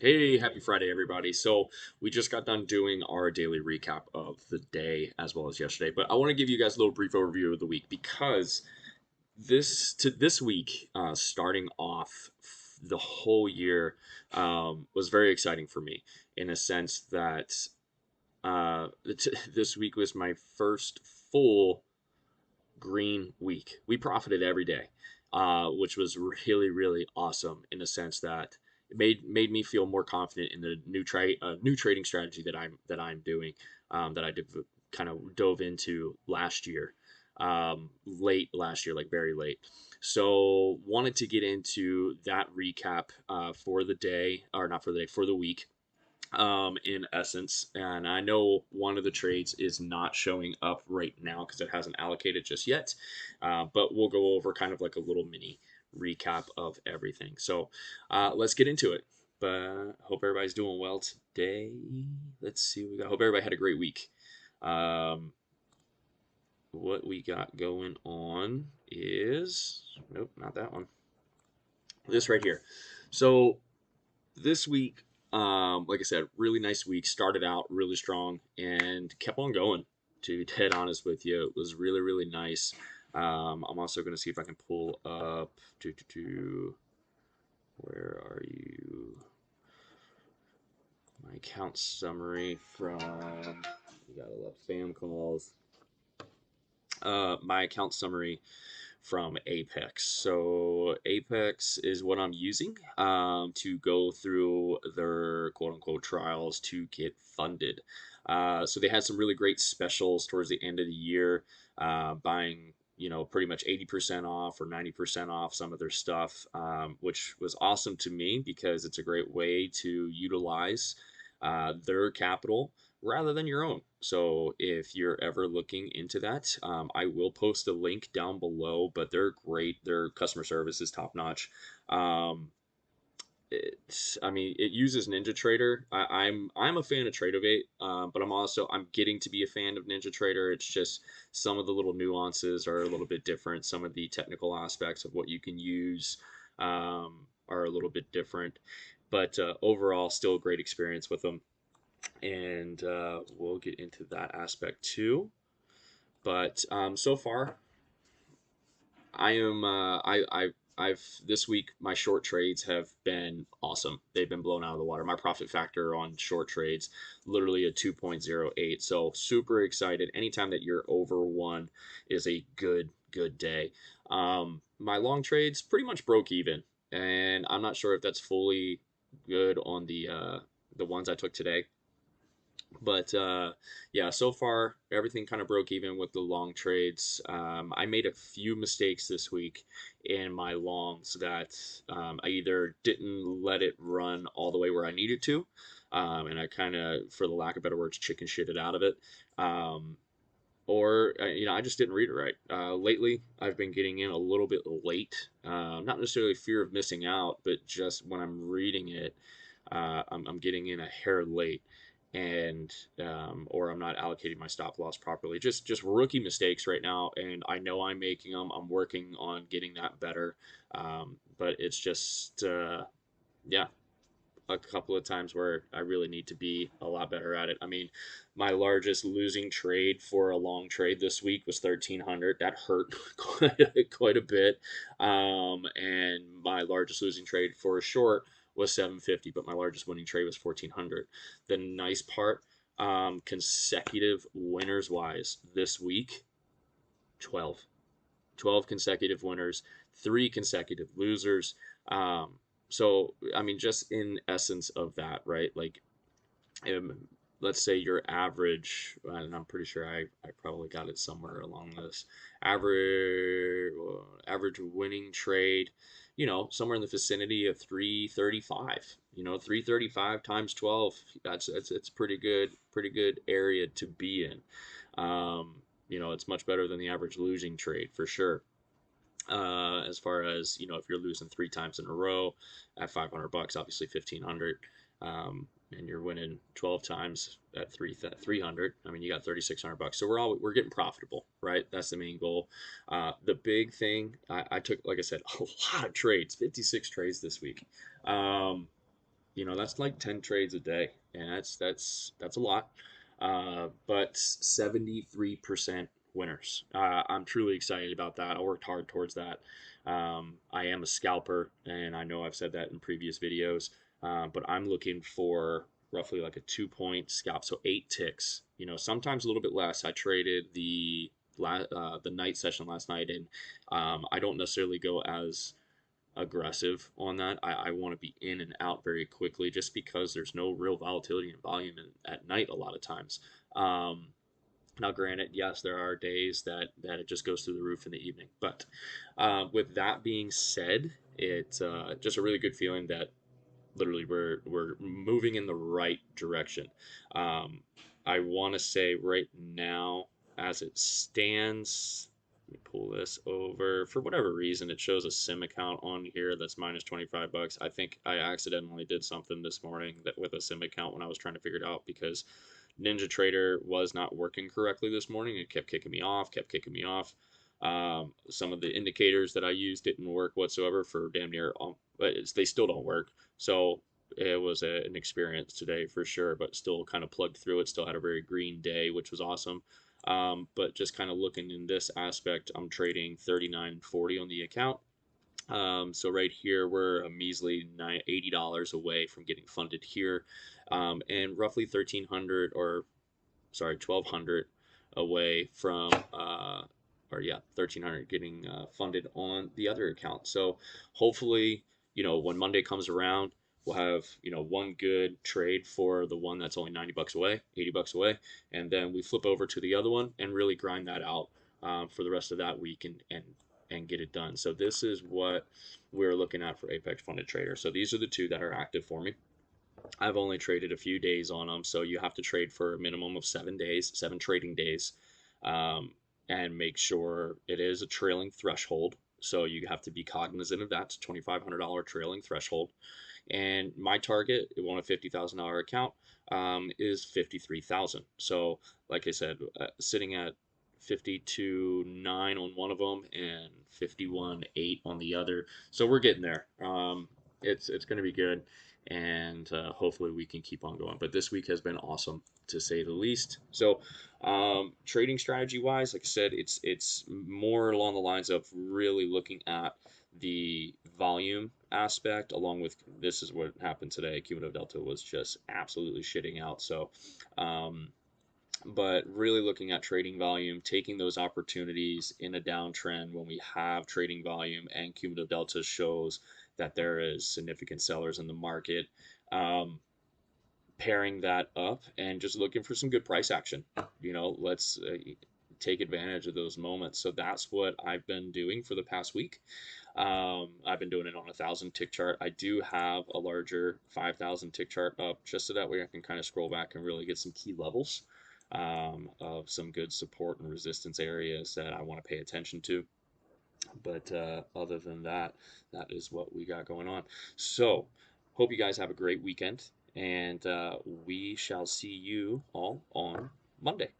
Hey, happy Friday, everybody. So, we just got done doing our daily recap of the day as well as yesterday, but I want to give you guys a little brief overview of the week because this week, starting off the whole year, was very exciting for me in a sense that this week was my first full green week. We profited every day, which was really really awesome in a sense that it made me feel more confident in the new trading strategy that I'm doing, that I did kind of dove into last year, late last year, like very late. So wanted to get into that recap for the day, or not for the day, for the week, in essence. And I know one of the trades is not showing up right now because it hasn't allocated just yet. But we'll go over kind of like a little mini recap of everything. So let's get into it. But hope everybody's doing well today. Let's see what we got. Hope everybody had a great week. Um, what we got going on is, nope, not that one. This right here. So this week, like I said, really nice week. Started out really strong and kept on going. To be dead honest with you, it was really really nice. I'm also going to see if I can pull up where are you? My account summary from, you gotta love spam calls. My account summary from Apex. So Apex is what I'm using to go through their quote unquote trials to get funded. So they had some really great specials towards the end of the year, buying pretty much 80% off or 90% off some of their stuff, which was awesome to me because it's a great way to utilize their capital rather than your own. So if you're ever looking into that, I will post a link down below. But they're great. Their customer service is top notch. Um, I mean, it uses NinjaTrader. I'm a fan of Tradeovate, but I'm getting to be a fan of NinjaTrader. It's just some of the little nuances are a little bit different. Some of the technical aspects of what you can use are a little bit different. But overall, still a great experience with them, and we'll get into that aspect too. But so far, I am I've this week my short trades have been awesome. They've been blown out of the water. My profit factor on short trades literally a 2.08. So super excited. Anytime that you're over one is a good day. My long trades pretty much broke even, and I'm not sure if that's fully good on the ones I took today. But yeah, so far everything kind of broke even with the long trades. I made a few mistakes this week in my longs that I either didn't let it run all the way where I needed to, and I kind of, for the lack of better words, chicken shitted out of it. Um, or I just didn't read it right. Lately, I've been getting in a little bit late. Not necessarily fear of missing out, but just when I'm reading it, I'm getting in a hair late, and or I'm not allocating my stop loss properly. Just rookie mistakes right now, and I know I'm making them. I'm working on getting that better, but it's just yeah, a couple of times where I really need to be a lot better at it. I mean, my largest losing trade for a long trade this week was 1,300. That hurt quite a bit. And my largest losing trade for a short was 750, but my largest winning trade was 1,400. The nice part, consecutive winners wise this week, 12. 12 consecutive winners, three consecutive losers. So, I mean, just in essence of that, right? Like, um, let's say your average, and I'm pretty sure I probably got it somewhere along this average winning trade, somewhere in the vicinity of 335. 335 times 12. It's pretty good area to be in. It's much better than the average losing trade for sure. As far as if you're losing three times in a row at $500, obviously 1,500, and you're winning 12 times at 300. I mean, you got 3,600 bucks. So we're getting profitable, right? That's the main goal. The big thing, I took, like I said, a lot of trades, 56 trades this week. Um, that's like 10 trades a day, and that's a lot. But 73% winners. I'm truly excited about that. I worked hard towards that. I am a scalper, and I know I've said that in previous videos, but I'm looking for roughly like a 2 point scalp, so 8 ticks. Sometimes a little bit less. I traded the night session last night, and I don't necessarily go as aggressive on that. I want to be in and out very quickly just because there's no real volatility and volume at night a lot of times. Um, Now, granted, yes, there are days that it just goes through the roof in the evening. But with that being said, it's just a really good feeling that literally we're moving in the right direction. Um, I want to say right now, as it stands, let me pull this over. For whatever reason, it shows a sim account on here that's minus 25 bucks. I think I accidentally did something this morning that with a sim account when I was trying to figure it out because NinjaTrader was not working correctly this morning. It kept kicking me off, kept kicking me off. Some of the indicators that I used didn't work whatsoever for damn near, but they still don't work. So it was an experience today for sure, but still kind of plugged through it. Still had a very green day, which was awesome. But just kind of looking in this aspect, I'm trading 39.40 on the account. So right here, we're a measly $80 away from getting funded here, and roughly 1,300 or sorry, 1,200 away from, or yeah, 1,300 getting funded on the other account. So hopefully, when Monday comes around, we'll have, one good trade for the one that's only 90 bucks away, 80 bucks away, and then we flip over to the other one and really grind that out for the rest of that week and get it done. So this is what we're looking at for Apex Funded Trader. So these are the two that are active for me. I've only traded a few days on them, so you have to trade for a minimum of 7 days, 7 trading days, um, and make sure it is a trailing threshold. So you have to be cognizant of that. It's a $2,500 trailing threshold. And my target, on a $50,000 account, is 53,000. So, like I said, sitting at 52.9 on one of them and 51.8 on the other. So we're getting there. It's going to be good, and hopefully we can keep on going. But this week has been awesome to say the least. So, trading strategy wise, like I said, it's more along the lines of really looking at the volume aspect along with this is what happened today. Cumulative Delta was just absolutely shitting out. So, but really looking at trading volume, taking those opportunities in a downtrend when we have trading volume and Cumulative Delta shows that there is significant sellers in the market. Pairing that up and just looking for some good price action. Let's take advantage of those moments. So that's what I've been doing for the past week. I've been doing it on 1,000 tick chart. I do have a larger 5,000 tick chart up just so that way I can kind of scroll back and really get some key levels of some good support and resistance areas that I want to pay attention to. But other than that, that is what we got going on. So, hope you guys have a great weekend, and we shall see you all on Monday.